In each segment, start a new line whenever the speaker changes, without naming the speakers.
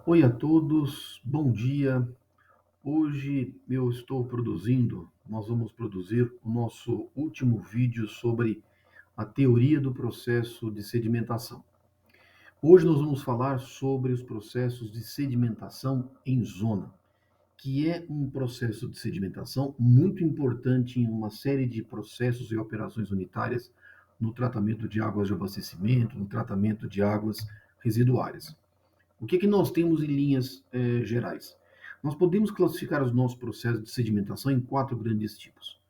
Oi a todos, bom dia. Hoje nós vamos produzir o nosso último vídeo sobre a teoria do processo de sedimentação. Hoje nós vamos falar sobre os processos de sedimentação em zona, que é um processo de sedimentação muito importante em uma série de processos e operações unitárias no tratamento de águas de abastecimento, no tratamento de águas residuárias. O que nós temos em linhas gerais? Nós podemos classificar os nossos processos de sedimentação em quatro grandes tipos.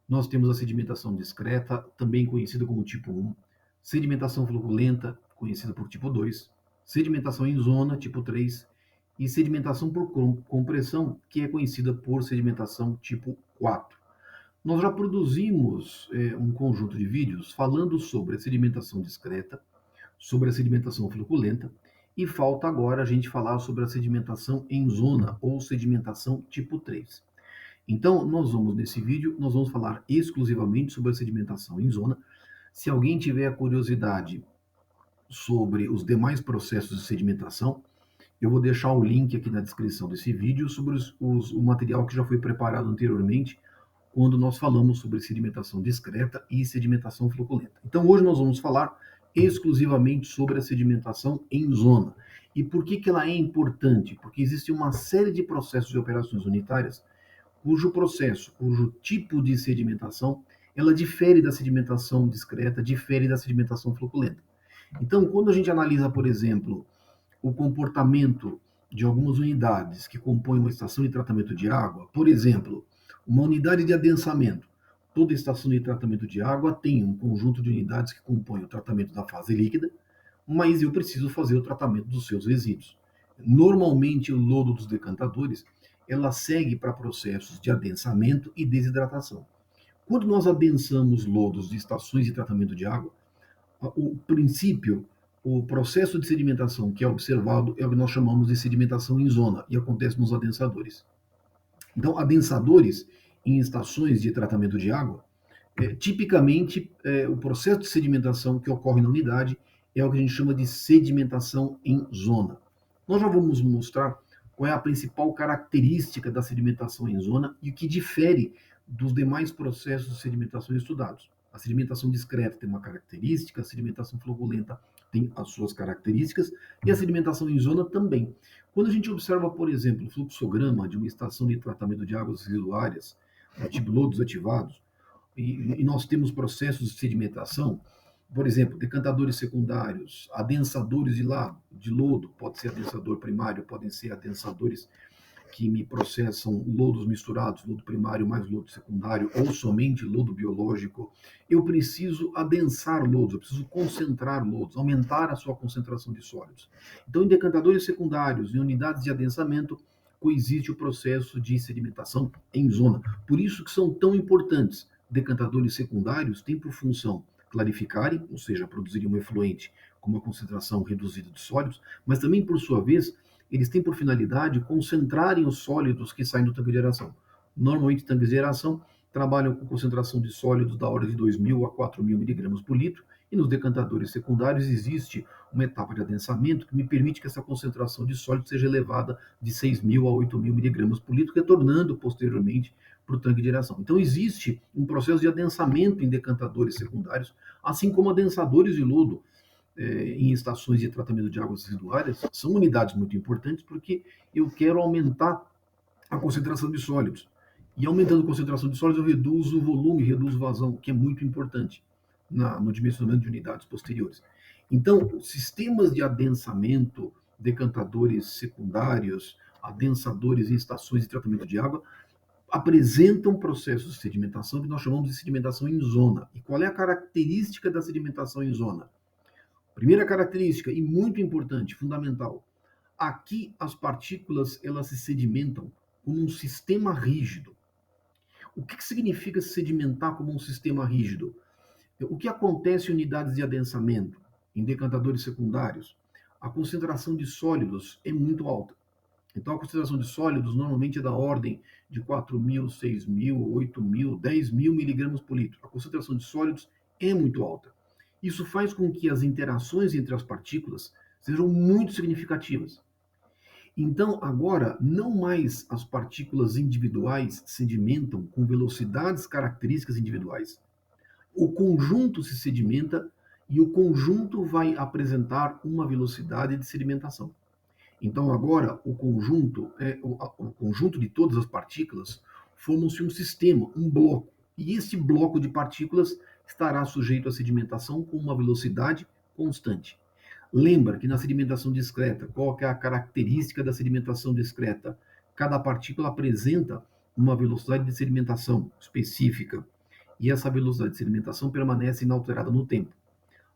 Nós temos a sedimentação discreta, também conhecida como tipo 1, sedimentação floculenta, conhecida por tipo 2, sedimentação em zona, tipo 3, e sedimentação por compressão, que é conhecida por sedimentação tipo 4. Nós já produzimos um conjunto de vídeos falando sobre a sedimentação discreta, sobre a sedimentação floculenta, e falta agora a gente falar sobre a sedimentação em zona ou sedimentação tipo 3. Então, nesse vídeo, nós vamos falar exclusivamente sobre a sedimentação em zona. Se alguém tiver curiosidade sobre os demais processos de sedimentação, eu vou deixar o link aqui na descrição desse vídeo sobre o material que já foi preparado anteriormente, quando nós falamos sobre sedimentação discreta e sedimentação floculenta. Então, hoje nós vamos falar exclusivamente sobre a sedimentação em zona. E por que ela é importante? Porque existe uma série de processos e operações unitárias cujo tipo de sedimentação, ela difere da sedimentação discreta, difere da sedimentação floculenta. Então, quando a gente analisa, por exemplo, o comportamento de algumas unidades que compõem uma estação de tratamento de água, por exemplo, uma unidade de adensamento. Toda estação de tratamento de água tem um conjunto de unidades que compõem o tratamento da fase líquida, mas eu preciso fazer o tratamento dos seus resíduos. Normalmente, o lodo dos decantadores, ela segue para processos de adensamento e desidratação. Quando nós adensamos lodos de estações de tratamento de água, o princípio, o processo de sedimentação que é observado é o que nós chamamos de sedimentação em zona e acontece nos adensadores. Então, adensadores em estações de tratamento de água, tipicamente, o processo de sedimentação que ocorre na unidade é o que a gente chama de sedimentação em zona. Nós já vamos mostrar qual é a principal característica da sedimentação em zona e o que difere dos demais processos de sedimentação estudados. A sedimentação discreta tem uma característica, a sedimentação floculenta tem as suas características e a sedimentação em zona também. Quando a gente observa, por exemplo, o fluxograma de uma estação de tratamento de águas residuárias, tipo lodos ativados, e nós temos processos de sedimentação, por exemplo, decantadores secundários, adensadores de lodo, pode ser adensador primário, podem ser adensadores que me processam lodos misturados, lodo primário mais lodo secundário, ou somente lodo biológico. Eu preciso adensar lodos, eu preciso concentrar lodos, aumentar a sua concentração de sólidos. Então, em decantadores secundários, em unidades de adensamento, coexiste o processo de sedimentação em zona. Por isso que são tão importantes. Decantadores secundários têm por função clarificarem, ou seja, produzirem um efluente com uma concentração reduzida de sólidos, mas também, por sua vez, eles têm por finalidade concentrarem os sólidos que saem do tanque de geração. Normalmente, tanques de geração trabalham com concentração de sólidos da ordem de 2.000 a 4.000 miligramas por litro, e nos decantadores secundários existe uma etapa de adensamento que me permite que essa concentração de sólido seja elevada de 6.000 a 8.000 miligramas por litro, retornando posteriormente para o tanque de geração. Então, existe um processo de adensamento em decantadores secundários, assim como adensadores de lodo em estações de tratamento de águas residuárias, são unidades muito importantes porque eu quero aumentar a concentração de sólidos. E aumentando a concentração de sólidos, eu reduzo o volume, reduzo vazão, que é muito importante no dimensionamento de unidades posteriores. Então, sistemas de adensamento, decantadores secundários, adensadores em estações de tratamento de água, apresentam processos de sedimentação que nós chamamos de sedimentação em zona. E qual é a característica da sedimentação em zona? Primeira característica, e muito importante, fundamental, aqui as partículas elas se sedimentam como um sistema rígido. O que significa se sedimentar como um sistema rígido? O que acontece em unidades de adensamento, em decantadores secundários? A concentração de sólidos é muito alta. Então, a concentração de sólidos normalmente é da ordem de 4.000, 6.000, 8.000, 10.000 miligramas por litro. A concentração de sólidos é muito alta. Isso faz com que as interações entre as partículas sejam muito significativas. Então, agora, não mais as partículas individuais sedimentam com velocidades características individuais. O conjunto se sedimenta e o conjunto vai apresentar uma velocidade de sedimentação. Então, agora, o conjunto de todas as partículas forma-se um sistema, um bloco. E este bloco de partículas estará sujeito à sedimentação com uma velocidade constante. Lembra que na sedimentação discreta, qual que é a característica da sedimentação discreta? Cada partícula apresenta uma velocidade de sedimentação específica, e essa velocidade de sedimentação permanece inalterada no tempo.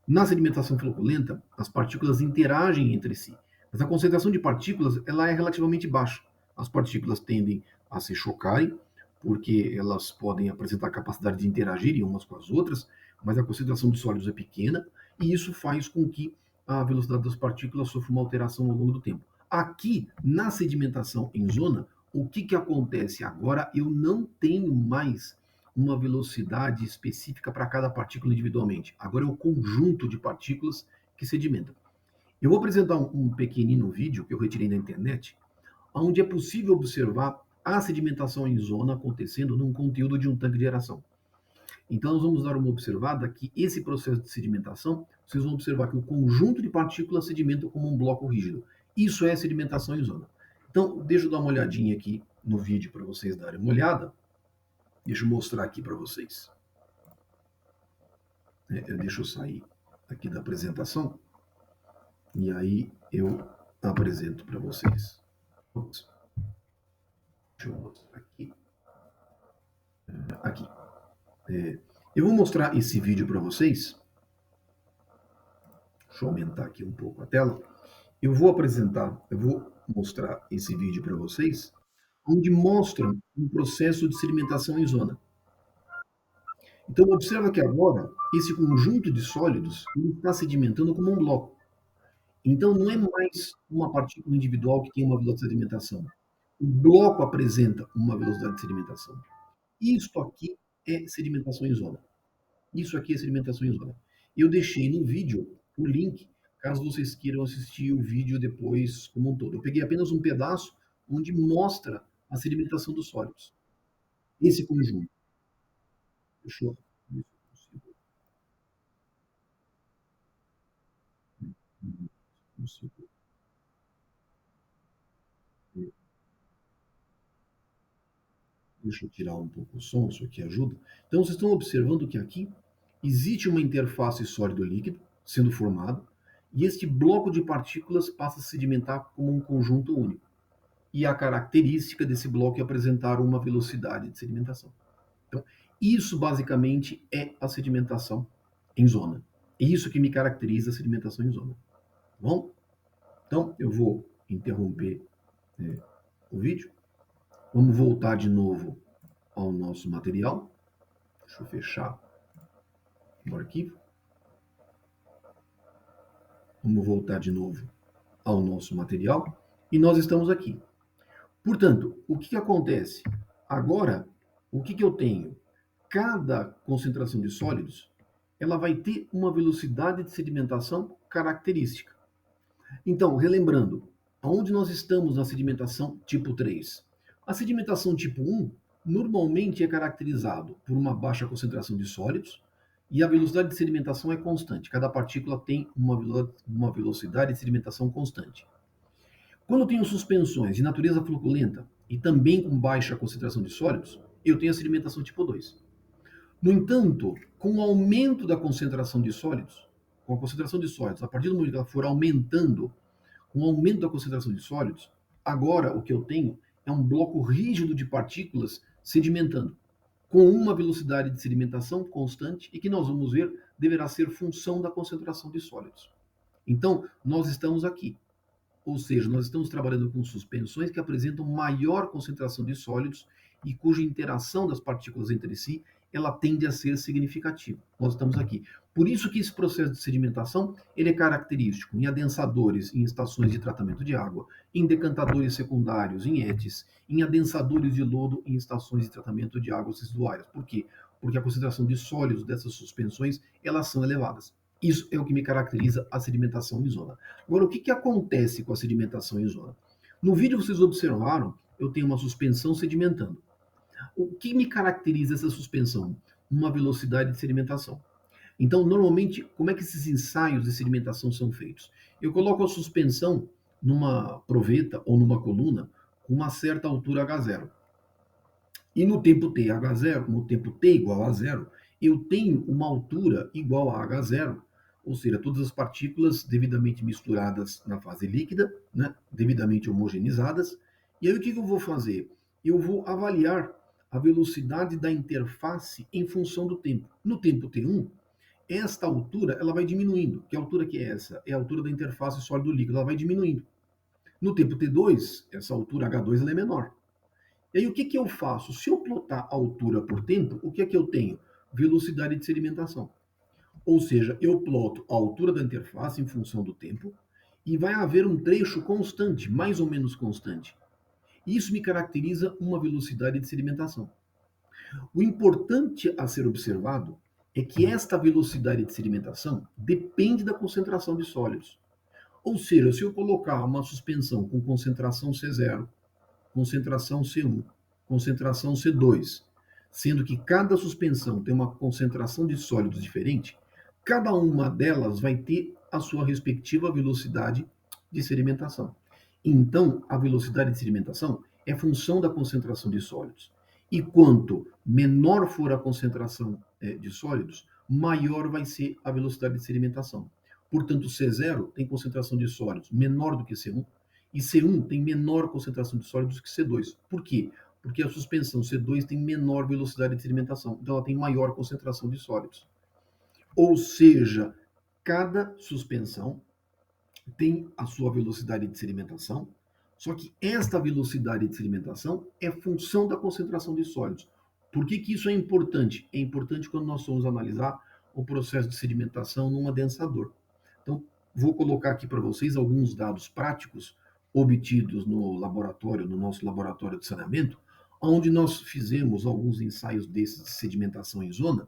Na sedimentação floculenta, as partículas interagem entre si, mas a concentração de partículas ela é relativamente baixa. As partículas tendem a se chocarem, porque elas podem apresentar capacidade de interagir umas com as outras, mas a concentração de sólidos é pequena, e isso faz com que a velocidade das partículas sofra uma alteração ao longo do tempo. Aqui, na sedimentação em zona, o que acontece? Agora eu não tenho mais uma velocidade específica para cada partícula individualmente. Agora é o conjunto de partículas que sedimentam. Eu vou apresentar um pequenino vídeo que eu retirei da internet, onde é possível observar a sedimentação em zona acontecendo num conteúdo de um tanque de aeração. Então, nós vamos dar uma observada que esse processo de sedimentação, vocês vão observar que o conjunto de partículas sedimenta como um bloco rígido. Isso é sedimentação em zona. Então, deixa eu dar uma olhadinha aqui no vídeo para vocês darem uma olhada. Deixa eu mostrar aqui para vocês. Deixa eu sair aqui da apresentação e aí eu apresento para vocês. Deixa eu mostrar aqui. Aqui. Eu vou mostrar esse vídeo para vocês. Deixa eu aumentar aqui um pouco a tela. Eu vou mostrar esse vídeo para vocês, onde mostra um processo de sedimentação em zona. Então, observa que agora esse conjunto de sólidos está sedimentando como um bloco. Então, não é mais uma partícula individual que tem uma velocidade de sedimentação. O bloco apresenta uma velocidade de sedimentação. Isso aqui é sedimentação em zona. Isso aqui é sedimentação em zona. Eu deixei no vídeo o link, caso vocês queiram assistir o vídeo depois como um todo. Eu peguei apenas um pedaço onde mostra a sedimentação dos sólidos. Esse conjunto. Deixa eu ver se eu consigo. Deixa eu tirar um pouco o som, isso aqui ajuda. Então, vocês estão observando que aqui existe uma interface sólido-líquido sendo formado, e este bloco de partículas passa a sedimentar como um conjunto único. E a característica desse bloco é apresentar uma velocidade de sedimentação. Então, isso basicamente é a sedimentação em zona. É isso que me caracteriza a sedimentação em zona. Tá bom? Então, eu vou interromper o vídeo. Vamos voltar de novo ao nosso material. Deixa eu fechar o arquivo. Vamos voltar de novo ao nosso material. E nós estamos aqui. Portanto, o que acontece? Agora, o que eu tenho? Cada concentração de sólidos, ela vai ter uma velocidade de sedimentação característica. Então, relembrando, aonde nós estamos na sedimentação tipo 3? A sedimentação tipo 1 normalmente é caracterizado por uma baixa concentração de sólidos e a velocidade de sedimentação é constante. Cada partícula tem uma velocidade de sedimentação constante. Quando eu tenho suspensões de natureza floculenta e também com baixa concentração de sólidos, eu tenho a sedimentação tipo 2. No entanto, com o aumento da concentração de sólidos, com a concentração de sólidos, a partir do momento que ela for aumentando, com o aumento da concentração de sólidos, agora o que eu tenho é um bloco rígido de partículas sedimentando, com uma velocidade de sedimentação constante e que nós vamos ver deverá ser função da concentração de sólidos. Então, nós estamos aqui. Ou seja, nós estamos trabalhando com suspensões que apresentam maior concentração de sólidos e cuja interação das partículas entre si ela tende a ser significativa. Nós estamos aqui. Por isso que esse processo de sedimentação ele é característico em adensadores, em estações de tratamento de água, em decantadores secundários, em ETs, em adensadores de lodo em estações de tratamento de águas residuárias. Por quê? Porque a concentração de sólidos dessas suspensões elas são elevadas. Isso é o que me caracteriza a sedimentação em zona. Agora, o que acontece com a sedimentação em zona? No vídeo vocês observaram, eu tenho uma suspensão sedimentando. O que me caracteriza essa suspensão? Uma velocidade de sedimentação. Então, normalmente, como é que esses ensaios de sedimentação são feitos? Eu coloco a suspensão numa proveta ou numa coluna com uma certa altura H0. E no tempo t H0, no tempo t igual a zero, eu tenho uma altura igual a H0, ou seja, todas as partículas devidamente misturadas na fase líquida, né, devidamente homogeneizadas. E aí o que eu vou fazer? Eu vou avaliar a velocidade da interface em função do tempo. No tempo t1, esta altura ela vai diminuindo. Que altura que é essa? É a altura da interface sólido-líquido, ela vai diminuindo. No tempo t2, essa altura H2 ela é menor. E aí o que eu faço? Se eu plotar altura por tempo, o que é que eu tenho? Velocidade de sedimentação. Ou seja, eu ploto a altura da interface em função do tempo e vai haver um trecho constante, mais ou menos constante. Isso me caracteriza uma velocidade de sedimentação. O importante a ser observado é que esta velocidade de sedimentação depende da concentração de sólidos. Ou seja, se eu colocar uma suspensão com concentração C0, concentração C1, concentração C2, sendo que cada suspensão tem uma concentração de sólidos diferente, cada uma delas vai ter a sua respectiva velocidade de sedimentação. Então, a velocidade de sedimentação é função da concentração de sólidos. E quanto menor for a concentração de sólidos, maior vai ser a velocidade de sedimentação. Portanto, C0 tem concentração de sólidos menor do que C1, e C1 tem menor concentração de sólidos que C2. Por quê? Porque a suspensão C2 tem menor velocidade de sedimentação, então ela tem maior concentração de sólidos. Ou seja, cada suspensão tem a sua velocidade de sedimentação, só que esta velocidade de sedimentação é função da concentração de sólidos. Por que isso é importante? É importante quando nós vamos analisar o processo de sedimentação num adensador. Então, vou colocar aqui para vocês alguns dados práticos obtidos no laboratório, no nosso laboratório de saneamento, onde nós fizemos alguns ensaios desses de sedimentação em zona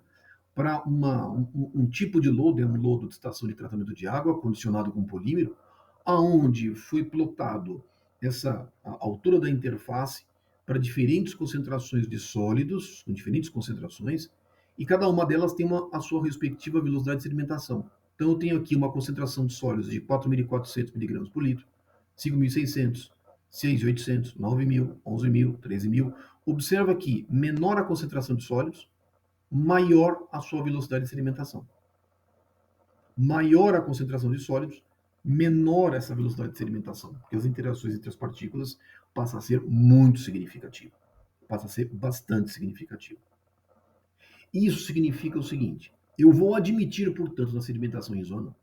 para um tipo de lodo, é um lodo de estação de tratamento de água, condicionado com polímero, aonde foi plotado essa altura da interface para diferentes concentrações de sólidos, com diferentes concentrações, e cada uma delas tem a sua respectiva velocidade de sedimentação. Então, eu tenho aqui uma concentração de sólidos de 4.400 miligramas por litro, 5.600, 6.800, 9.000, 11.000, 13.000. Observa que menor a concentração de sólidos, maior a sua velocidade de sedimentação. Maior a concentração de sólidos, menor essa velocidade de sedimentação, porque as interações entre as partículas passam a ser muito significativa, passa a ser bastante significativa. Isso significa o seguinte: eu vou admitir, portanto, na sedimentação em zona,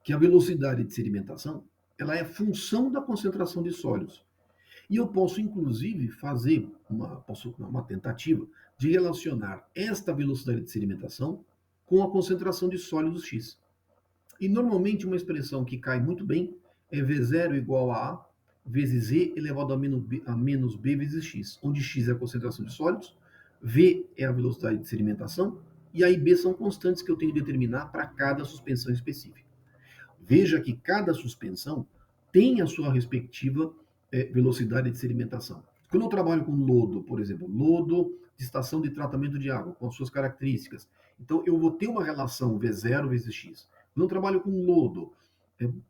que a velocidade de sedimentação ela é função da concentração de sólidos. E eu posso, inclusive, fazer uma tentativa de relacionar esta velocidade de sedimentação com a concentração de sólidos X. E, normalmente, uma expressão que cai muito bem é V0 igual a A vezes E elevado a menos B vezes X, onde X é a concentração de sólidos, V é a velocidade de sedimentação, e A e B são constantes que eu tenho que determinar para cada suspensão específica. Veja que cada suspensão tem a sua respectiva velocidade de sedimentação. Quando eu trabalho com lodo, por exemplo, lodo de estação de tratamento de água, com as suas características, então eu vou ter uma relação V0 vezes X. Quando eu trabalho com lodo,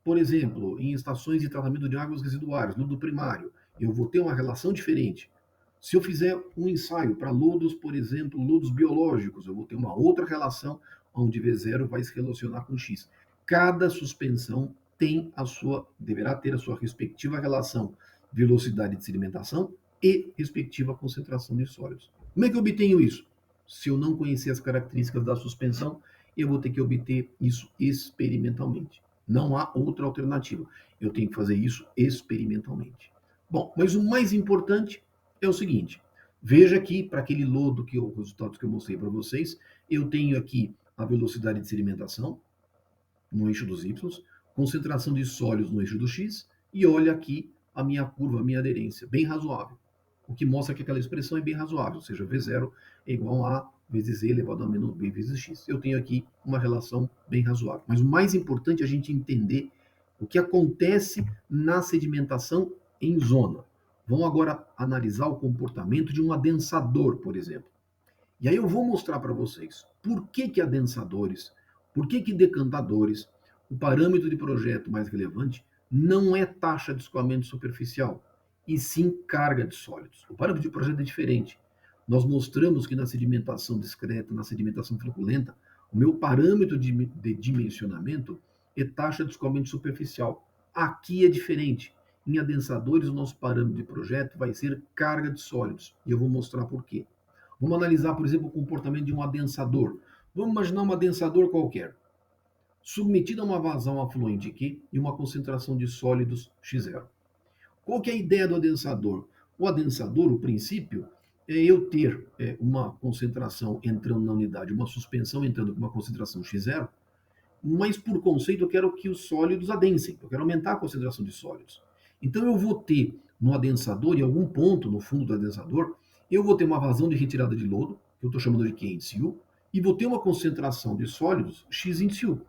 por exemplo, em estações de tratamento de águas residuárias, lodo primário, eu vou ter uma relação diferente. Se eu fizer um ensaio para lodos, por exemplo, lodos biológicos, eu vou ter uma outra relação onde V0 vai se relacionar com X. Cada suspensão deverá ter a sua respectiva relação velocidade de sedimentação e respectiva concentração de sólidos. Como é que eu obtenho isso? Se eu não conhecer as características da suspensão, eu vou ter que obter isso experimentalmente. Não há outra alternativa. Eu tenho que fazer isso experimentalmente. Bom, mas o mais importante é o seguinte: veja aqui, para aquele lodo que os resultados que eu mostrei para vocês, eu tenho aqui a velocidade de sedimentação no eixo dos y, concentração de sólidos no eixo do x, e olha aqui a minha curva, a minha aderência, bem razoável. O que mostra que aquela expressão é bem razoável, ou seja, V0 é igual a vezes E elevado a menos B vezes X. Eu tenho aqui uma relação bem razoável. Mas o mais importante é a gente entender o que acontece na sedimentação em zona. Vamos agora analisar o comportamento de um adensador, por exemplo. E aí eu vou mostrar para vocês por que adensadores, por que decantadores, o parâmetro de projeto mais relevante não é taxa de escoamento superficial, e sim carga de sólidos. O parâmetro de projeto é diferente. Nós mostramos que na sedimentação discreta, na sedimentação truculenta, o meu parâmetro de dimensionamento é taxa de escoamento superficial. Aqui é diferente. Em adensadores, o nosso parâmetro de projeto vai ser carga de sólidos. E eu vou mostrar por quê. Vamos analisar, por exemplo, o comportamento de um adensador. Vamos imaginar um adensador qualquer, submetido a uma vazão afluente Q e uma concentração de sólidos X0. Qual que é a ideia do adensador? O adensador, o princípio, é eu ter uma concentração entrando na unidade, uma suspensão entrando com uma concentração X0, mas por conceito eu quero que os sólidos adensem, eu quero aumentar a concentração de sólidos. Então eu vou ter no adensador, em algum ponto no fundo do adensador, eu vou ter uma vazão de retirada de lodo, que eu estou chamando de Q índice U, e vou ter uma concentração de sólidos X índice U.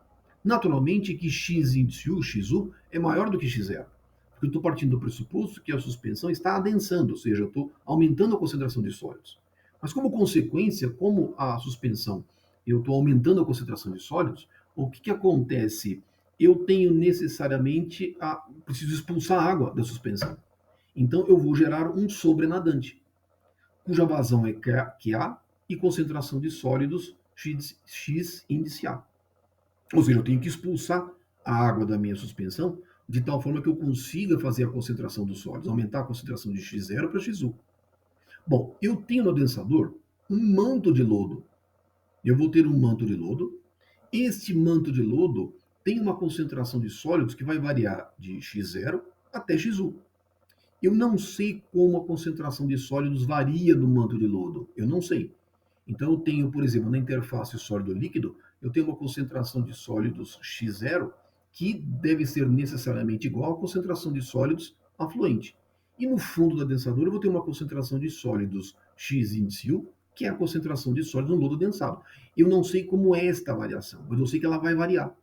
Naturalmente que X índice U, XU, é maior do que X0. Porque eu estou partindo do pressuposto que a suspensão está adensando, ou seja, eu estou aumentando a concentração de sólidos. Mas como consequência, como a suspensão, eu estou aumentando a concentração de sólidos, o que acontece? Eu tenho necessariamente preciso expulsar a água da suspensão. Então eu vou gerar um sobrenadante, cuja vazão é QA e concentração de sólidos X índice A. Ou seja, eu tenho que expulsar a água da minha suspensão de tal forma que eu consiga fazer a concentração dos sólidos, aumentar a concentração de X0 para XU. Bom, eu tenho no adensador um manto de lodo. Eu vou ter um manto de lodo. Este manto de lodo tem uma concentração de sólidos que vai variar de X0 até XU. Eu não sei como a concentração de sólidos varia do manto de lodo. Eu não sei. Então eu tenho, por exemplo, na interface sólido-líquido, eu tenho uma concentração de sólidos X0 que deve ser necessariamente igual à concentração de sólidos afluente. E no fundo da densadura eu vou ter uma concentração de sólidos X índice U, que é a concentração de sólidos no lodo densado. Eu não sei como é esta variação, mas eu sei que ela vai variar.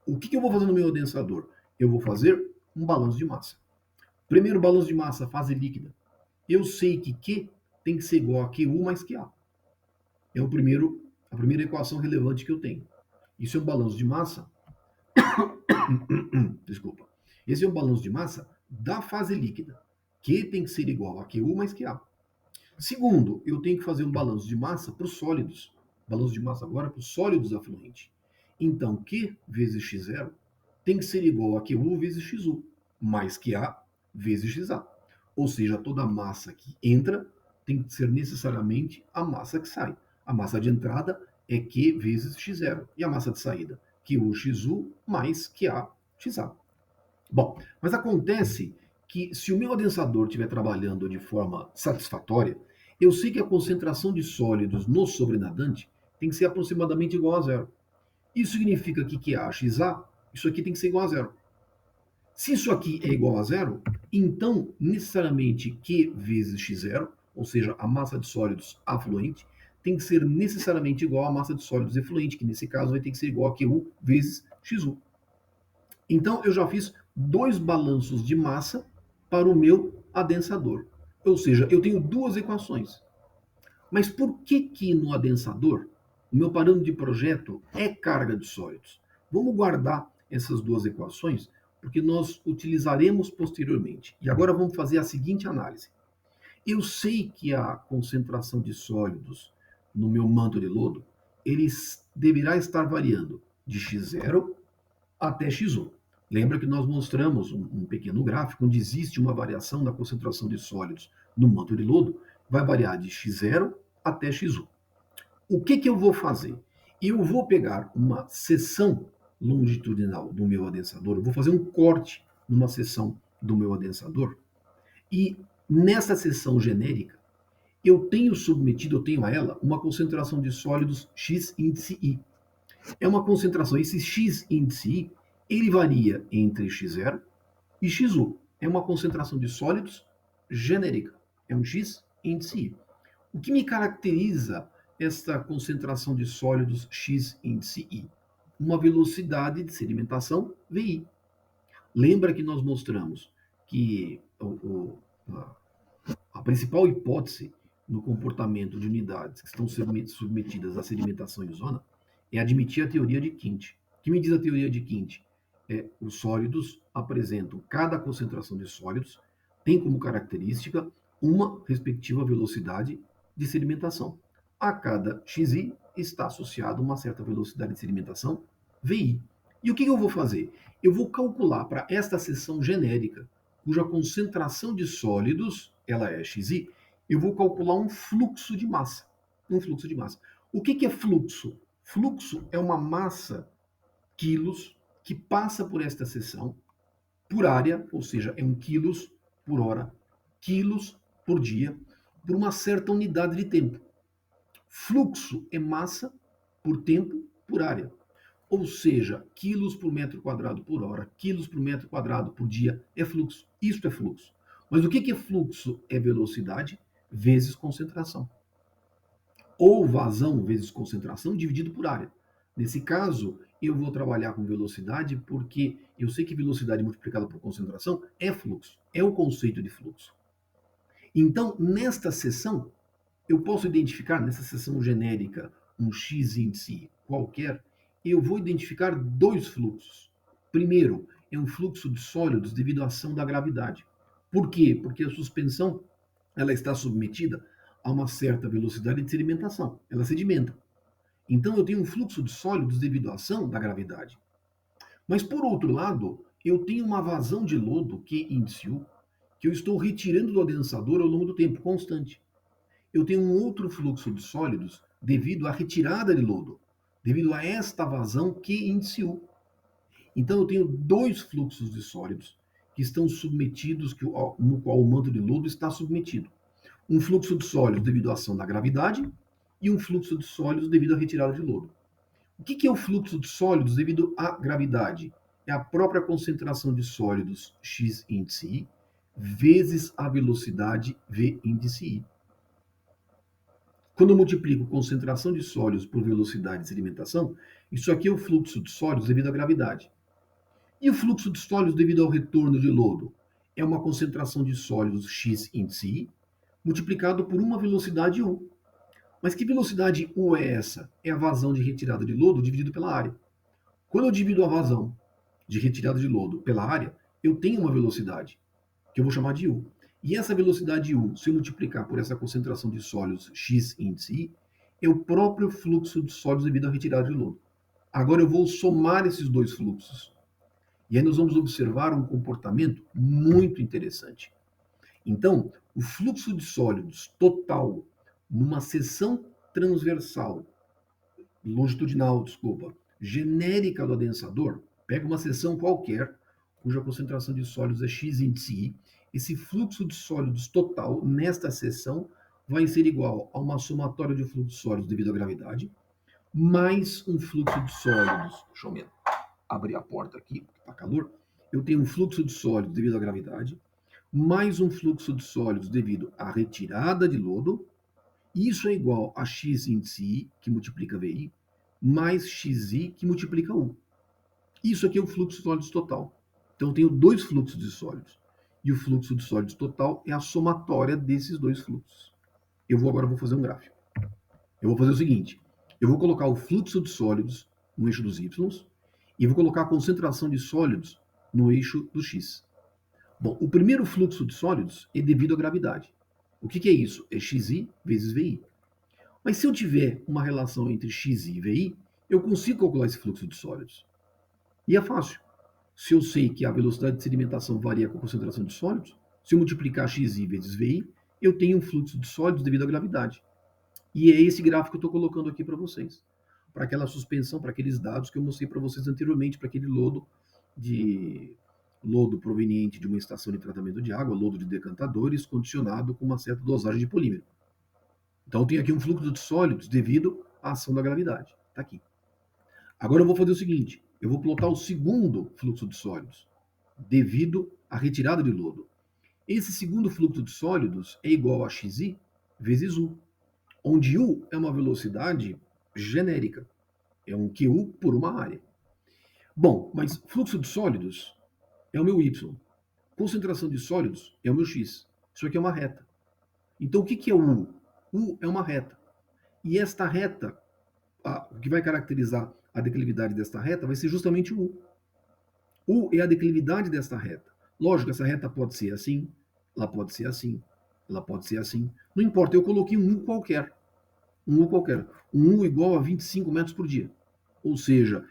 O que eu vou fazer no meu adensador? Eu vou fazer um balanço de massa. Primeiro balanço de massa, fase líquida. Eu sei que Q tem que ser igual a QU mais QA. É a primeira equação relevante que eu tenho. Isso é um balanço de massa. Desculpa. Esse é um balanço de massa da fase líquida. Q tem que ser igual a QU mais QA. Segundo, eu tenho que fazer um balanço de massa para os sólidos. Balanço de massa agora para os sólidos afluentes. Então, Q vezes X0 tem que ser igual a QU vezes XU, mais QA vezes XA. Ou seja, toda a massa que entra tem que ser necessariamente a massa que sai. A massa de entrada é Q vezes X0. E a massa de saída? QU XU mais QA XA. Bom, mas acontece que se o meu adensador estiver trabalhando de forma satisfatória, eu sei que a concentração de sólidos no sobrenadante tem que ser aproximadamente igual a zero. Isso significa que QA XA, isso aqui tem que ser igual a zero. Se isso aqui é igual a zero, então necessariamente Q vezes X0, ou seja, a massa de sólidos afluente, tem que ser necessariamente igual à massa de sólidos efluente, que nesse caso vai ter que ser igual a QU vezes XU. Então eu já fiz dois balanços de massa para o meu adensador. Ou seja, eu tenho duas equações. Mas por que no adensador o meu parâmetro de projeto é carga de sólidos? Vamos guardar essas duas equações, porque nós utilizaremos posteriormente. E agora vamos fazer a seguinte análise. Eu sei que a concentração de sólidos no meu manto de lodo, ele deverá estar variando de X0 até XU. Lembra que nós mostramos um pequeno gráfico onde existe uma variação da concentração de sólidos no manto de lodo, vai variar de X0 até XU. O que eu vou fazer? Eu vou pegar uma seção longitudinal do meu adensador, eu vou fazer um corte numa seção do meu adensador, e nessa seção genérica, eu tenho a ela uma concentração de sólidos X índice I. É uma concentração, esse X índice I, ele varia entre X0 e XU. É uma concentração de sólidos genérica. É um X índice I. O que me caracteriza esta concentração de sólidos X índice I? Uma velocidade de sedimentação VI. Lembra que nós mostramos que a principal hipótese no comportamento de unidades que estão submetidas à sedimentação em zona é admitir a teoria de Quint. O que me diz a teoria de Quint? Os sólidos apresentam, cada concentração de sólidos tem como característica uma respectiva velocidade de sedimentação. A cada xi está associado uma certa velocidade de sedimentação, vi. E o que eu vou fazer? Eu vou calcular para esta seção genérica, cuja concentração de sólidos ela é xi, eu vou calcular um fluxo de massa. Um fluxo de massa. O que é fluxo? Fluxo é uma massa, quilos, que passa por esta seção, por área, ou seja, é um quilos por hora, quilos por dia, por uma certa unidade de tempo. Fluxo é massa por tempo por área. Ou seja, quilos por metro quadrado por hora, quilos por metro quadrado por dia é fluxo. Isto é fluxo. Mas o que é fluxo? É velocidade vezes concentração. Ou vazão vezes concentração dividido por área. Nesse caso, eu vou trabalhar com velocidade porque eu sei que velocidade multiplicada por concentração é fluxo. É o conceito de fluxo. Então, nesta seção, eu posso identificar, nessa seção genérica, um x índice qualquer, eu vou identificar dois fluxos. Primeiro, é um fluxo de sólidos devido à ação da gravidade. Por quê? Porque a suspensão ela está submetida a uma certa velocidade de sedimentação. Ela sedimenta. Então, eu tenho um fluxo de sólidos devido à ação da gravidade. Mas, por outro lado, eu tenho uma vazão de lodo, Q índice U, que eu estou retirando do adensador ao longo do tempo, constante. Eu tenho um outro fluxo de sólidos devido à retirada de lodo, devido a esta vazão Q índice U. Então, eu tenho dois fluxos de sólidos que estão submetidos, no qual o manto de lodo está submetido. Um fluxo de sólidos devido à ação da gravidade e um fluxo de sólidos devido à retirada de lodo. O que é o fluxo de sólidos devido à gravidade? É a própria concentração de sólidos x índice I vezes a velocidade v índice I. Quando eu multiplico concentração de sólidos por velocidade de sedimentação, isso aqui é o fluxo de sólidos devido à gravidade. E o fluxo de sólidos devido ao retorno de lodo? É uma concentração de sólidos x índice I multiplicado por uma velocidade U. Mas que velocidade U é essa? É a vazão de retirada de lodo dividido pela área. Quando eu divido a vazão de retirada de lodo pela área, eu tenho uma velocidade, que eu vou chamar de U. E essa velocidade U, se eu multiplicar por essa concentração de sólidos x índice I, é o próprio fluxo de sólidos devido à retirada de lodo. Agora eu vou somar esses dois fluxos. E aí nós vamos observar um comportamento muito interessante. Então, o fluxo de sólidos total numa seção transversal, longitudinal, genérica do adensador, pega uma seção qualquer, cuja concentração de sólidos é x índice I, esse fluxo de sólidos total nesta seção vai ser igual a uma somatória de fluxo de sólidos devido à gravidade, mais um fluxo de sólidos, deixa eu abrir a porta aqui, porque está calor, eu tenho um fluxo de sólidos devido à gravidade, mais um fluxo de sólidos devido à retirada de lodo, isso é igual a x índice I, que multiplica VI, mais xi, que multiplica U. Isso aqui é o fluxo de sólidos total. Então, eu tenho dois fluxos de sólidos. E o fluxo de sólidos total é a somatória desses dois fluxos. Agora vou fazer um gráfico. Eu vou fazer o seguinte. Eu vou colocar o fluxo de sólidos no eixo dos y e vou colocar a concentração de sólidos no eixo do x. Bom, o primeiro fluxo de sólidos é devido à gravidade. O que é isso? É xi vezes vi. Mas se eu tiver uma relação entre xi e vi, eu consigo calcular esse fluxo de sólidos. E é fácil. Se eu sei que a velocidade de sedimentação varia com a concentração de sólidos, se eu multiplicar xi vezes vi, eu tenho um fluxo de sólidos devido à gravidade. E é esse gráfico que eu estou colocando aqui para vocês. Para aquela suspensão, para aqueles dados que eu mostrei para vocês anteriormente, para aquele lodo proveniente de uma estação de tratamento de água, lodo de decantadores, condicionado com uma certa dosagem de polímero. Então, eu tenho aqui um fluxo de sólidos devido à ação da gravidade. Está aqui. Agora eu vou fazer o seguinte, eu vou plotar o segundo fluxo de sólidos, devido à retirada de lodo. Esse segundo fluxo de sólidos é igual a xi vezes U, onde U é uma velocidade genérica, é um QU por uma área. Bom, mas fluxo de sólidos é o meu Y. Concentração de sólidos é o meu X. Isso aqui é uma reta. Então, o que é o U? U é uma reta. E esta reta, o que vai caracterizar a declividade desta reta vai ser justamente o U. U é a declividade desta reta. Lógico, essa reta pode ser assim, ela pode ser assim, ela pode ser assim. Não importa, eu coloquei um U qualquer. Um U qualquer. Um U igual a 25 metros por dia. Ou seja,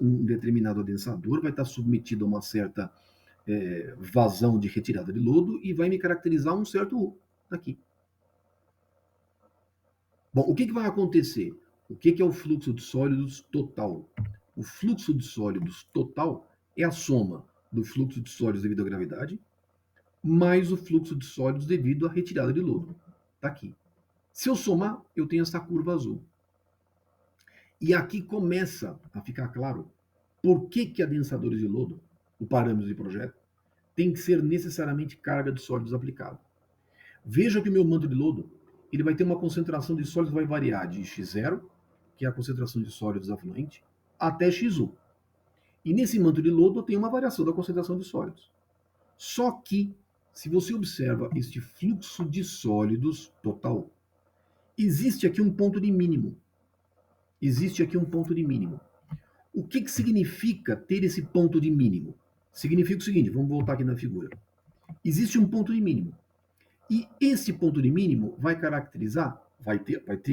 um determinado adensador vai estar submetido a uma certa vazão de retirada de lodo e vai me caracterizar um certo U aqui. Bom, o que vai acontecer? O que é o fluxo de sólidos total? O fluxo de sólidos total é a soma do fluxo de sólidos devido à gravidade mais o fluxo de sólidos devido à retirada de lodo. Está aqui. Se eu somar, eu tenho essa curva azul. E aqui começa a ficar claro por que adensadores de lodo, o parâmetro de projeto, tem que ser necessariamente carga de sólidos aplicada. Veja que o meu manto de lodo ele vai ter uma concentração de sólidos que vai variar de X0, que é a concentração de sólidos afluente, até X1. E nesse manto de lodo tem uma variação da concentração de sólidos. Só que, se você observa este fluxo de sólidos total, existe aqui um ponto de mínimo. Existe aqui um ponto de mínimo. O que significa ter esse ponto de mínimo? Significa o seguinte, vamos voltar aqui na figura. Existe um ponto de mínimo. E esse ponto de mínimo vai caracterizar, vai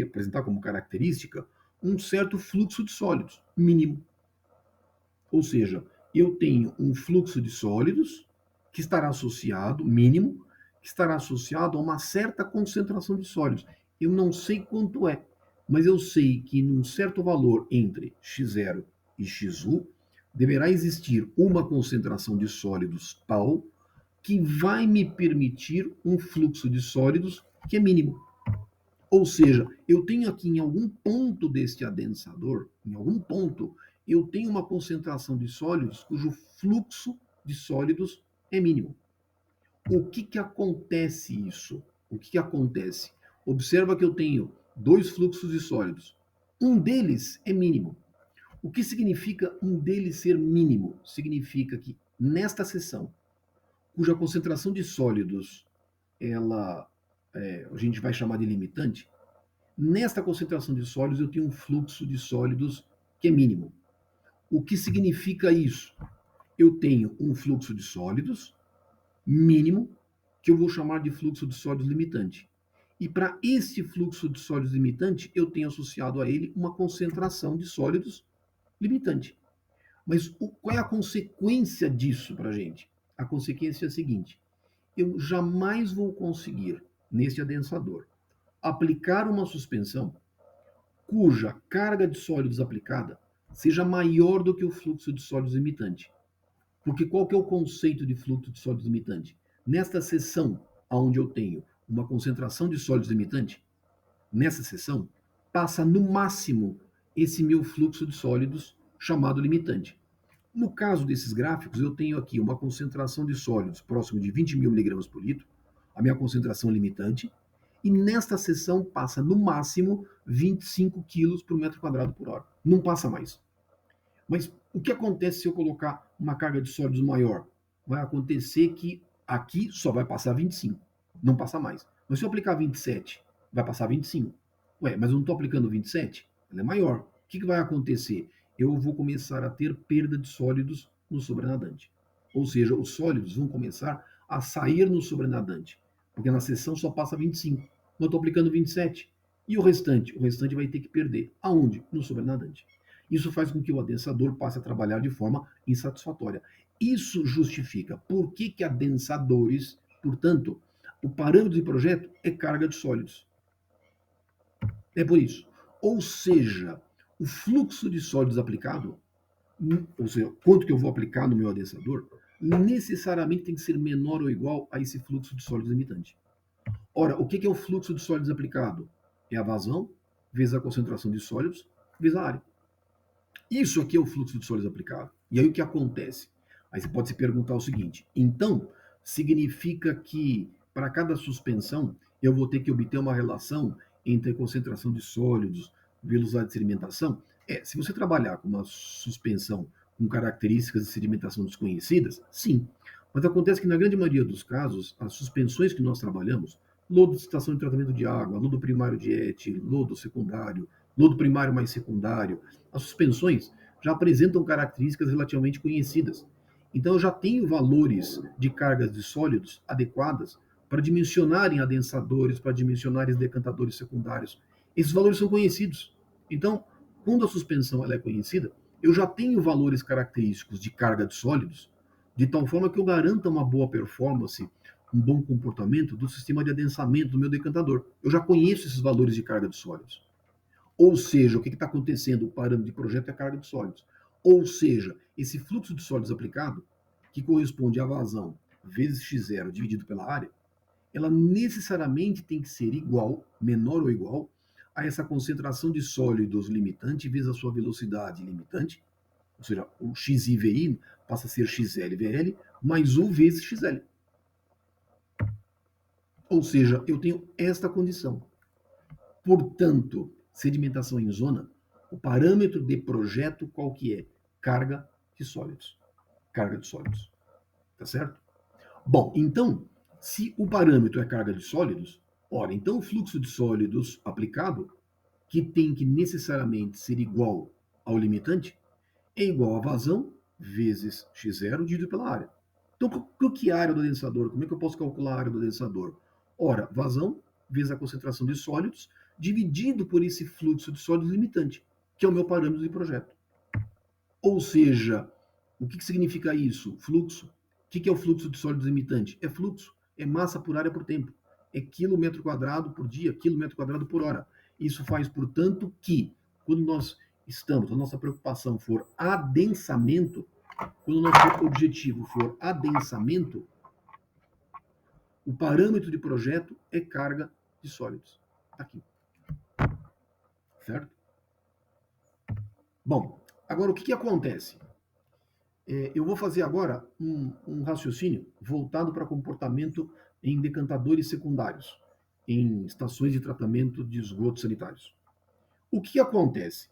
apresentar como característica um certo fluxo de sólidos mínimo. Ou seja, eu tenho um fluxo de sólidos que estará associado, mínimo, que estará associado a uma certa concentração de sólidos. Eu não sei quanto é, mas eu sei que num certo valor entre x0 e x1 deverá existir uma concentração de sólidos tal que vai me permitir um fluxo de sólidos que é mínimo. Ou seja, eu tenho aqui em algum ponto deste adensador, em algum ponto, eu tenho uma concentração de sólidos cujo fluxo de sólidos é mínimo. O que acontece isso? O que acontece? Observa que eu tenho dois fluxos de sólidos. Um deles é mínimo. O que significa um deles ser mínimo? Significa que nesta seção, cuja concentração de sólidos a gente vai chamar de limitante, nesta concentração de sólidos eu tenho um fluxo de sólidos que é mínimo. O que significa isso? Eu tenho um fluxo de sólidos mínimo, que eu vou chamar de fluxo de sólidos limitante. E para esse fluxo de sólidos limitante, eu tenho associado a ele uma concentração de sólidos limitante. Mas qual é a consequência disso para a gente? A consequência é a seguinte: eu jamais vou conseguir, neste adensador, aplicar uma suspensão cuja carga de sólidos aplicada seja maior do que o fluxo de sólidos limitante. Porque qual que é o conceito de fluxo de sólidos limitante? Nesta seção, onde eu tenho uma concentração de sólidos limitante, nessa seção, passa no máximo esse meu fluxo de sólidos chamado limitante. No caso desses gráficos, eu tenho aqui uma concentração de sólidos próximo de 20 mil miligramas por litro, a minha concentração limitante, e nesta seção passa no máximo 25 quilos por metro quadrado por hora. Não passa mais. Mas o que acontece se eu colocar uma carga de sólidos maior? Vai acontecer que aqui só vai passar 25, não passa mais. Mas se eu aplicar 27, vai passar 25. Ué, mas eu não estou aplicando 27? Ela é maior. O que vai acontecer? Eu vou começar a ter perda de sólidos no sobrenadante. Ou seja, os sólidos vão começar a sair no sobrenadante, porque na seção só passa 25. Eu estou aplicando 27. E o restante? O restante vai ter que perder. Aonde? No sobrenadante. Isso faz com que o adensador passe a trabalhar de forma insatisfatória. Isso justifica por que adensadores, portanto, o parâmetro de projeto é carga de sólidos. É por isso. Ou seja, o fluxo de sólidos aplicado, ou seja, quanto que eu vou aplicar no meu adensador, necessariamente tem que ser menor ou igual a esse fluxo de sólidos limitante. Ora, o que é o fluxo de sólidos aplicado? É a vazão vezes a concentração de sólidos vezes a área. Isso aqui é o fluxo de sólidos aplicado. E aí o que acontece? Aí você pode se perguntar o seguinte: então, significa que para cada suspensão eu vou ter que obter uma relação entre a concentração de sólidos, velocidade de sedimentação? Se você trabalhar com uma suspensão com características de sedimentação desconhecidas, sim. Mas acontece que, na grande maioria dos casos, as suspensões que nós trabalhamos, lodo de estação de tratamento de água, lodo primário de ET, lodo secundário, lodo primário mais secundário, as suspensões já apresentam características relativamente conhecidas. Então, eu já tenho valores de cargas de sólidos adequadas para dimensionarem adensadores, para dimensionarem decantadores secundários. Esses valores são conhecidos. Então, quando a suspensão ela é conhecida, eu já tenho valores característicos de carga de sólidos, de tal forma que eu garanta uma boa performance, um bom comportamento do sistema de adensamento do meu decantador. Eu já conheço esses valores de carga de sólidos. Ou seja, o que está acontecendo? O parâmetro de projeto é a carga de sólidos. Ou seja, esse fluxo de sólidos aplicado, que corresponde à vazão vezes x0 dividido pela área, ela necessariamente tem que ser igual, menor ou igual, a essa concentração de sólidos limitante vezes a sua velocidade limitante, ou seja, o XIVI passa a ser XLVL mais U vezes XL. Ou seja, eu tenho esta condição. Portanto, sedimentação em zona, o parâmetro de projeto qual que é? Carga de sólidos. Carga de sólidos. Tá certo? Bom, então, se o parâmetro é carga de sólidos, ora, então o fluxo de sólidos aplicado, que tem que necessariamente ser igual ao limitante, é igual a vazão vezes x0 dividido pela área. Então, o que é a área do adensador? Como é que eu posso calcular a área do adensador? Ora, vazão vezes a concentração de sólidos dividido por esse fluxo de sólidos limitante, que é o meu parâmetro de projeto. Ou seja, o que significa isso? Fluxo. O que é o fluxo de sólidos limitante? É fluxo, é massa por área por tempo. É quilômetro quadrado por dia, quilômetro quadrado por hora. Isso faz, portanto, que quando nós estamos, a nossa preocupação for adensamento, quando o nosso objetivo for adensamento, o parâmetro de projeto é carga de sólidos. Aqui. Certo? Bom, agora o que acontece? Eu vou fazer agora um raciocínio voltado para comportamento em decantadores secundários, em estações de tratamento de esgotos sanitários. O que acontece?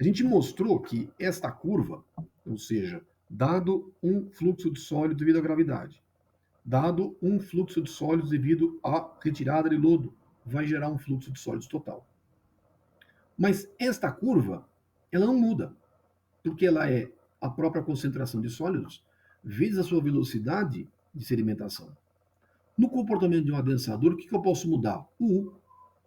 A gente mostrou que esta curva, ou seja, dado um fluxo de sólido devido à gravidade, dado um fluxo de sólidos devido à retirada de lodo, vai gerar um fluxo de sólidos total. Mas esta curva, ela não muda, porque ela é a própria concentração de sólidos vezes a sua velocidade de sedimentação. No comportamento de um adensador, o que eu posso mudar? O U.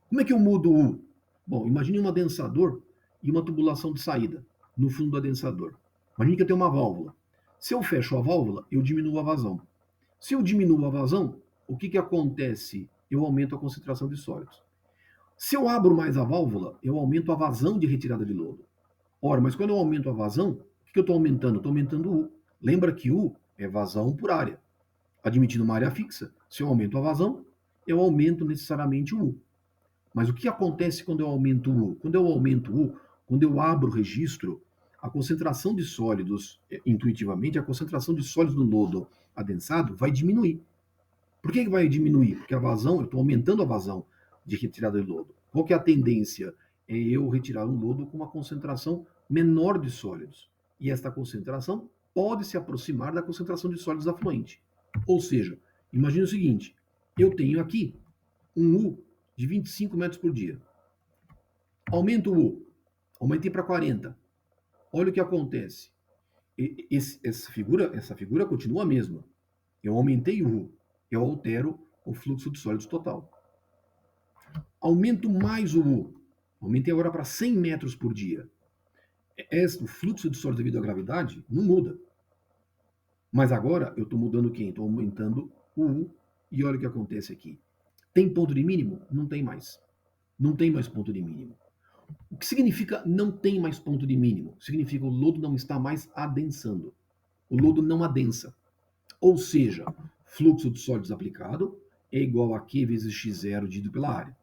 Como é que eu mudo o U? Bom, imagine um adensador e uma tubulação de saída no fundo do adensador. Imagine que eu tenho uma válvula. Se eu fecho a válvula, eu diminuo a vazão. Se eu diminuo a vazão, o que acontece? Eu aumento a concentração de sólidos. Se eu abro mais a válvula, eu aumento a vazão de retirada de lodo. Ora, mas quando eu aumento a vazão, o que eu estou aumentando? Estou aumentando o U. Lembra que U é vazão por área. Admitindo uma área fixa, se eu aumento a vazão, eu aumento necessariamente o U. Mas o que acontece quando eu aumento o U? Quando eu aumento o U, quando eu abro o registro, a concentração de sólidos, intuitivamente, a concentração de sólidos no lodo adensado vai diminuir. Por que vai diminuir? Porque a vazão, eu estou aumentando a vazão de retirada de lodo. Qual que é a tendência? É eu retirar um lodo com uma concentração menor de sólidos. E esta concentração pode se aproximar da concentração de sólidos afluente. Ou seja, imagine o seguinte, eu tenho aqui um U de 25 metros por dia. Aumento o U, aumentei para 40. Olha o que acontece. Essa figura continua a mesma. Eu aumentei o U, eu altero o fluxo de sólidos total. Aumento mais o U, aumentei agora para 100 metros por dia. O fluxo de sólidos devido à gravidade não muda. Mas agora eu estou mudando quem? Estou aumentando o U e olha o que acontece aqui. Tem ponto de mínimo? Não tem mais. Não tem mais ponto de mínimo. O que significa não tem mais ponto de mínimo? Significa o lodo não está mais adensando. O lodo não adensa. Ou seja, fluxo de sólidos aplicado é igual a Q vezes X0 dividido pela área.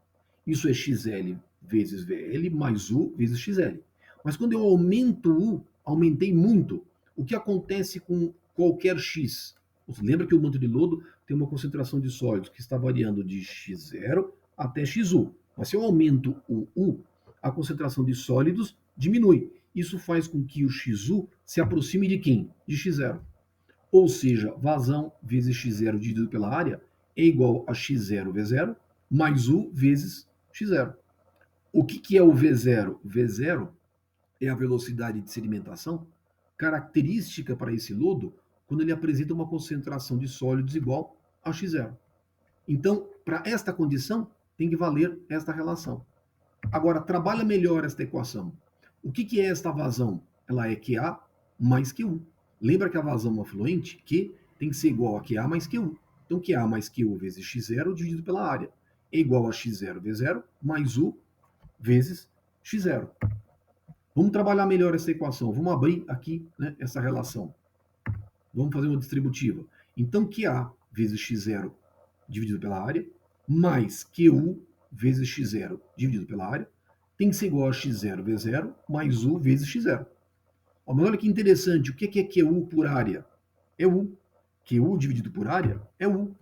Isso é XL vezes VL mais U vezes XL. Mas quando eu aumento U, aumentei muito. O que acontece com qualquer X? Você lembra que o manto de lodo tem uma concentração de sólidos que está variando de X0 até XU. Mas se eu aumento o U, a concentração de sólidos diminui. Isso faz com que o XU se aproxime de quem? De X0. Ou seja, vazão vezes x0 dividido pela área é igual a x0 V0 mais U vezes x0. O que é o V0? V0 é a velocidade de sedimentação característica para esse lodo quando ele apresenta uma concentração de sólidos igual a x0. Então, para esta condição, tem que valer esta relação. Agora, trabalha melhor esta equação. O que é esta vazão? Ela é QA mais QU. Lembra que a vazão é uma fluente? Q tem que ser igual a QA mais QU. Então, QA mais QU vezes x0 dividido pela área é igual a x0V0 mais U vezes x0. Vamos trabalhar melhor essa equação. Vamos abrir aqui, né, essa relação. Vamos fazer uma distributiva. Então, QA vezes x0 dividido pela área, mais QU vezes x0 dividido pela área, tem que ser igual a x0V0 mais U vezes x0. Mas olha que interessante, o que é QU por área? É U. QU dividido por área é U.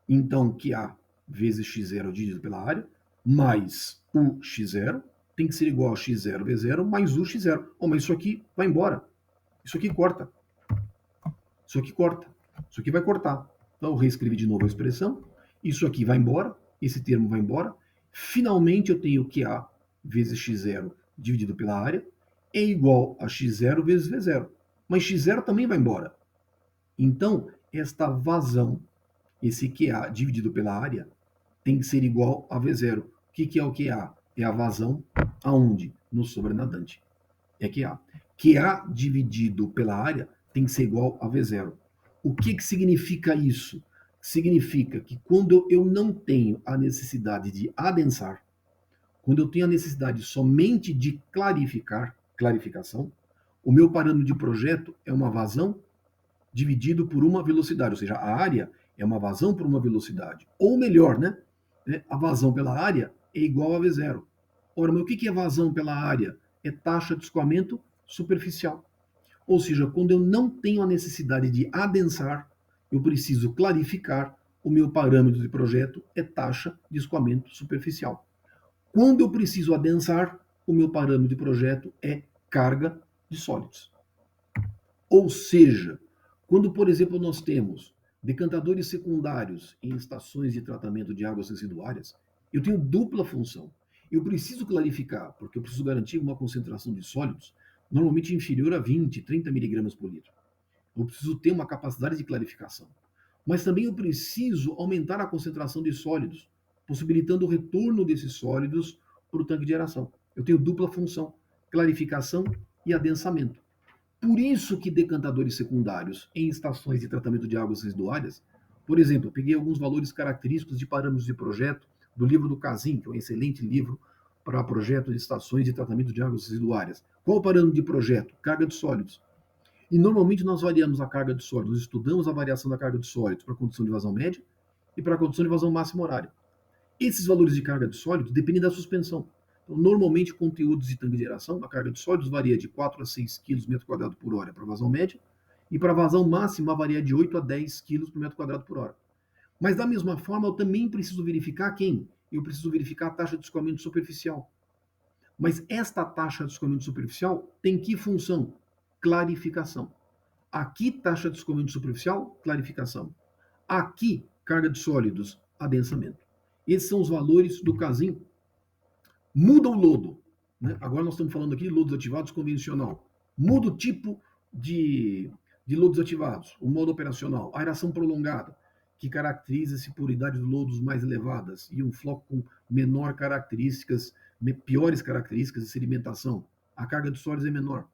Então, QA vezes x0 dividido pela área, mais U x0, tem que ser igual a x0V0 mais U x0. Mas isso aqui vai embora. Isso aqui corta. Isso aqui corta. Isso aqui vai cortar. Então, eu reescrevi de novo a expressão. Isso aqui vai embora. Esse termo vai embora. Finalmente, eu tenho QA vezes x0 dividido pela área é igual a x0 vezes V0. Mas x0 também vai embora. Então, esta vazão, esse QA dividido pela área, tem que ser igual a V0. O que é o QA? É a vazão aonde? No sobrenadante. É QA. QA dividido pela área tem que ser igual a V0. O que significa isso? Significa que quando eu não tenho a necessidade de adensar, quando eu tenho a necessidade somente de clarificação, o meu parâmetro de projeto é uma vazão dividido por uma velocidade, ou seja, a área é uma vazão por uma velocidade. Ou melhor, né? A vazão pela área é igual a V0. Ora, mas o que é vazão pela área? É taxa de escoamento superficial. Ou seja, quando eu não tenho a necessidade de adensar, eu preciso clarificar, o meu parâmetro de projeto é taxa de escoamento superficial. Quando eu preciso adensar, o meu parâmetro de projeto é carga de sólidos. Ou seja, quando, por exemplo, nós temos decantadores secundários em estações de tratamento de águas residuárias, eu tenho dupla função. Eu preciso clarificar, porque eu preciso garantir uma concentração de sólidos normalmente inferior a 20, 30 miligramas por litro. Eu preciso ter uma capacidade de clarificação. Mas também eu preciso aumentar a concentração de sólidos, possibilitando o retorno desses sólidos para o tanque de aeração. Eu tenho dupla função, clarificação e adensamento. Por isso que decantadores secundários em estações de tratamento de águas residuárias, por exemplo, eu peguei alguns valores característicos de parâmetros de projeto do livro do Casim, que é um excelente livro para projeto de estações de tratamento de águas residuárias. Qual o parâmetro de projeto? Carga de sólidos. E normalmente nós variamos a carga de sólidos, nós estudamos a variação da carga de sólidos para a condição de vazão média e para a condição de vazão máxima horária. Esses valores de carga de sólidos dependem da suspensão. Então, normalmente, conteúdos de tanque de aeração, a carga de sólidos varia de 4 a 6 kg metro quadrado por hora para a vazão média, e para a vazão máxima varia de 8 a 10 kg por metro quadrado por hora. Mas, da mesma forma, eu também preciso verificar quem? Eu preciso verificar a taxa de escoamento superficial. Mas esta taxa de escoamento superficial tem que função? Clarificação. Aqui, taxa de escoamento superficial, clarificação. Aqui, carga de sólidos, adensamento. Esses são os valores do Casim. Muda o lodo. Né? Agora nós estamos falando aqui de lodos ativados convencional. Muda o tipo de lodos ativados, o modo operacional, a aeração prolongada, que caracteriza-se por idade de lodos mais elevadas e um floco com menor características, piores características de sedimentação. A carga de sólidos é menor.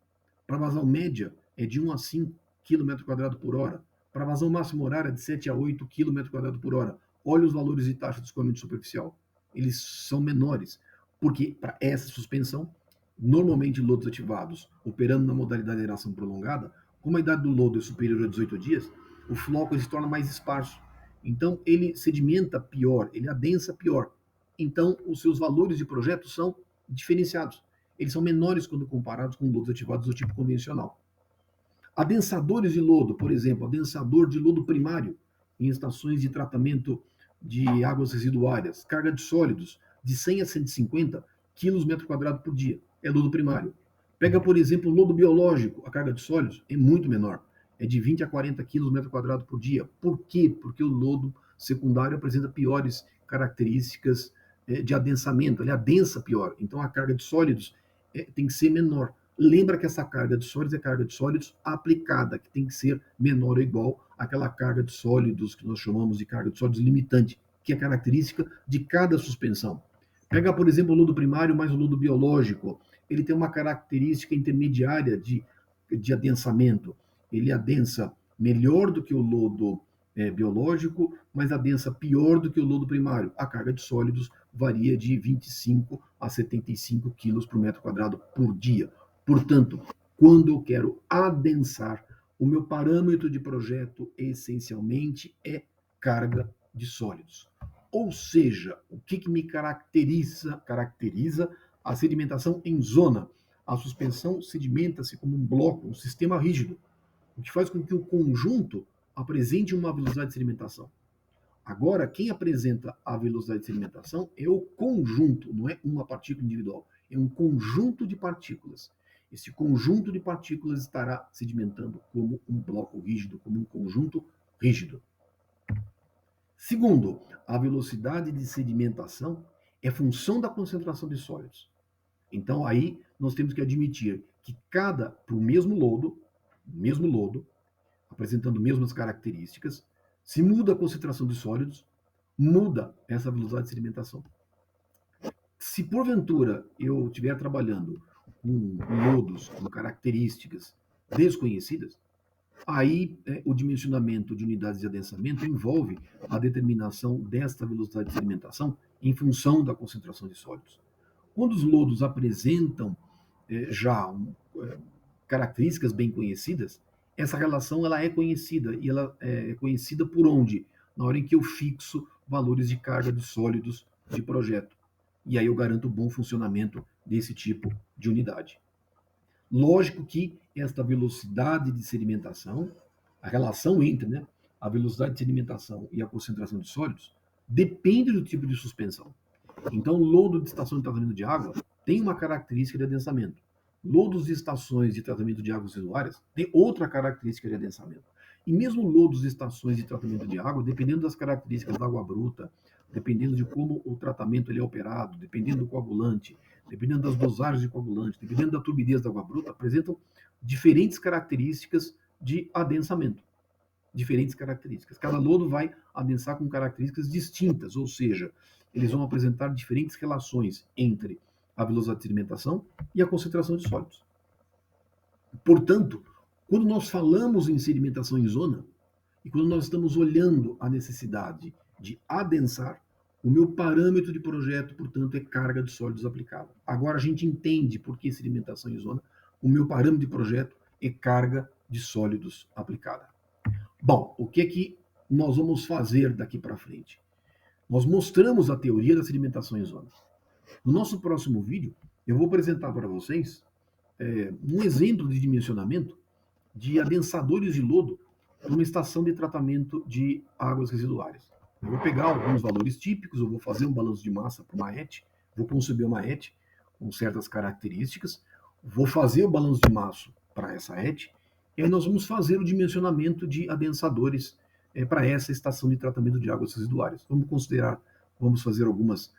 Para vazão média é de 1 a 5 km² por hora. Para vazão máxima horária é de 7 a 8 km² por hora. Olha os valores de taxa de escoamento superficial. Eles são menores. Porque para essa suspensão, normalmente lodos ativados, operando na modalidade de aeração prolongada, como a idade do lodo é superior a 18 dias, o floco se torna mais esparso. Então, ele sedimenta pior, ele adensa pior. Então, os seus valores de projeto são diferenciados. Eles são menores quando comparados com lodos ativados do tipo convencional. Adensadores de lodo, por exemplo, adensador de lodo primário em estações de tratamento de águas residuárias, carga de sólidos de 100 a 150 quilos metro quadrado por dia, é lodo primário. Pega, por exemplo, o lodo biológico, a carga de sólidos é muito menor, é de 20 a 40 quilos metro quadrado por dia. Por quê? Porque o lodo secundário apresenta piores características de adensamento, ele adensa pior. Então a carga de sólidos tem que ser menor. Lembra que essa carga de sólidos é carga de sólidos aplicada, que tem que ser menor ou igual àquela carga de sólidos que nós chamamos de carga de sólidos limitante, que é característica de cada suspensão. Pega, por exemplo, o lodo primário mais o lodo biológico. Ele tem uma característica intermediária de adensamento. Ele adensa melhor do que o lodo biológico, mas adensa pior do que o lodo primário. A carga de sólidos varia de 25 a 75 quilos por metro quadrado por dia. Portanto, quando eu quero adensar, o meu parâmetro de projeto essencialmente é carga de sólidos. Ou seja, o que me caracteriza a sedimentação em zona? A suspensão sedimenta-se como um bloco, um sistema rígido, o que faz com que o conjunto apresente uma velocidade de sedimentação. Agora, quem apresenta a velocidade de sedimentação é o conjunto, não é uma partícula individual, é um conjunto de partículas. Esse conjunto de partículas estará sedimentando como um bloco rígido, como um conjunto rígido. Segundo, a velocidade de sedimentação é função da concentração de sólidos. Então, aí nós temos que admitir que para o mesmo lodo, apresentando mesmas características, se muda a concentração de sólidos, muda essa velocidade de sedimentação. Se porventura eu estiver trabalhando com lodos com características desconhecidas, aí o dimensionamento de unidades de adensamento envolve a determinação desta velocidade de sedimentação em função da concentração de sólidos. Quando os lodos apresentam já características bem conhecidas, essa relação ela é conhecida, e ela é conhecida por onde? Na hora em que eu fixo valores de carga de sólidos de projeto. E aí eu garanto o bom funcionamento desse tipo de unidade. Lógico que esta velocidade de sedimentação, a relação entre a velocidade de sedimentação e a concentração de sólidos, depende do tipo de suspensão. Então, lodo de estação de tratamento de água tem uma característica de adensamento. Lodos de estações de tratamento de águas residuárias tem outra característica de adensamento. E mesmo lodos de estações de tratamento de água, dependendo das características da água bruta, dependendo de como o tratamento ele é operado, dependendo do coagulante, dependendo das dosagens de coagulante, dependendo da turbidez da água bruta, apresentam diferentes características de adensamento. Diferentes características. Cada lodo vai adensar com características distintas, ou seja, eles vão apresentar diferentes relações entre a velocidade de sedimentação e a concentração de sólidos. Portanto, quando nós falamos em sedimentação em zona, e quando nós estamos olhando a necessidade de adensar, o meu parâmetro de projeto, portanto, é carga de sólidos aplicada. Agora a gente entende por que sedimentação em zona, o meu parâmetro de projeto é carga de sólidos aplicada. Bom, o que é que nós vamos fazer daqui para frente? Nós mostramos a teoria da sedimentação em zona. No nosso próximo vídeo, eu vou apresentar para vocês um exemplo de dimensionamento de adensadores de lodo para uma estação de tratamento de águas residuárias. Eu vou pegar alguns valores típicos, eu vou fazer um balanço de massa para uma ET, vou conceber uma ET com certas características, vou fazer o balanço de massa para essa ET, e aí nós vamos fazer o dimensionamento de adensadores para essa estação de tratamento de águas residuárias. Vamos fazer algumas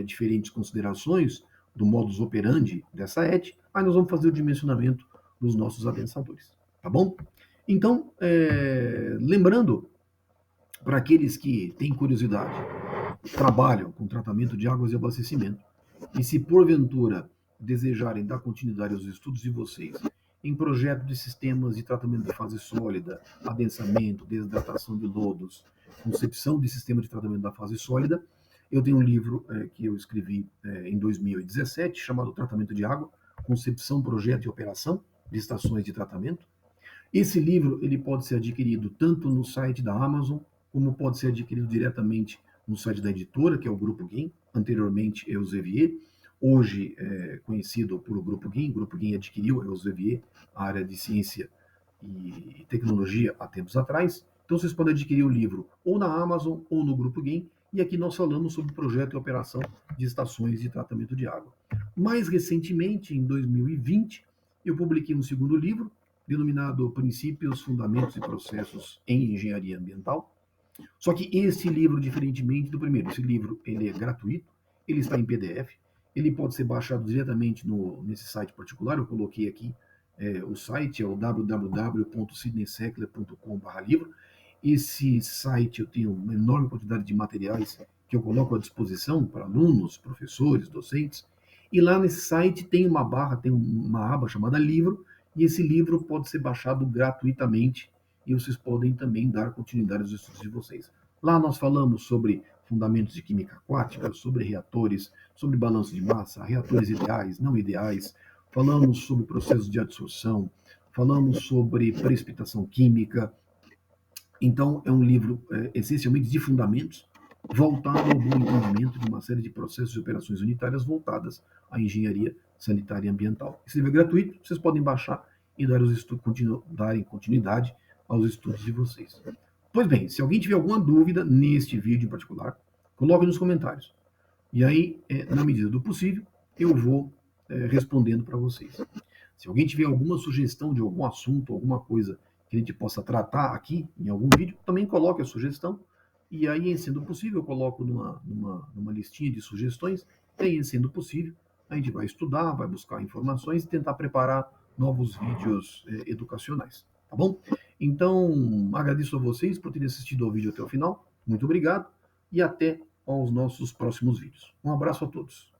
diferentes considerações do modus operandi dessa ET, aí nós vamos fazer o dimensionamento dos nossos adensadores, tá bom? Então, lembrando, para aqueles que têm curiosidade, trabalham com tratamento de águas e abastecimento, e se porventura desejarem dar continuidade aos estudos de vocês em projeto de sistemas de tratamento de fase sólida, adensamento, desidratação de lodos, concepção de sistema de tratamento da fase sólida, eu tenho um livro que eu escrevi em 2017, chamado Tratamento de Água, Concepção, Projeto e Operação de Estações de Tratamento. Esse livro ele pode ser adquirido tanto no site da Amazon, como pode ser adquirido diretamente no site da editora, que é o Grupo GIM, anteriormente Elsevier, hoje conhecido por o Grupo GIM. O Grupo GIM adquiriu a Elsevier, a área de ciência e tecnologia, há tempos atrás. Então vocês podem adquirir o livro ou na Amazon ou no Grupo GIM, e aqui nós falamos sobre projeto e operação de estações de tratamento de água. Mais recentemente, em 2020, eu publiquei um segundo livro, denominado Princípios, Fundamentos e Processos em Engenharia Ambiental. Só que esse livro, diferentemente do primeiro, esse livro ele é gratuito, ele está em PDF, ele pode ser baixado diretamente nesse site particular, eu coloquei aqui o site, é o www.sidneyseckler.com/livro. Esse site eu tenho uma enorme quantidade de materiais que eu coloco à disposição para alunos, professores, docentes, e lá nesse site tem uma aba chamada livro, e esse livro pode ser baixado gratuitamente e vocês podem também dar continuidade aos estudos de vocês. Lá nós falamos sobre fundamentos de química aquática, sobre reatores, sobre balanço de massa, reatores ideais, não ideais, falamos sobre processos de adsorção, falamos sobre precipitação química. Então, é um livro essencialmente de fundamentos, voltado ao bom entendimento de uma série de processos e operações unitárias voltadas à engenharia sanitária e ambiental. Esse livro é gratuito, vocês podem baixar e darem continuidade aos estudos de vocês. Pois bem, se alguém tiver alguma dúvida neste vídeo em particular, coloque nos comentários. E aí, na medida do possível, eu vou respondendo para vocês. Se alguém tiver alguma sugestão de algum assunto, alguma coisa que a gente possa tratar aqui em algum vídeo, também coloque a sugestão. E aí, sendo possível, eu coloco numa listinha de sugestões. E aí, sendo possível, a gente vai estudar, vai buscar informações e tentar preparar novos vídeos educacionais. Tá bom? Então, agradeço a vocês por terem assistido ao vídeo até o final. Muito obrigado e até aos nossos próximos vídeos. Um abraço a todos.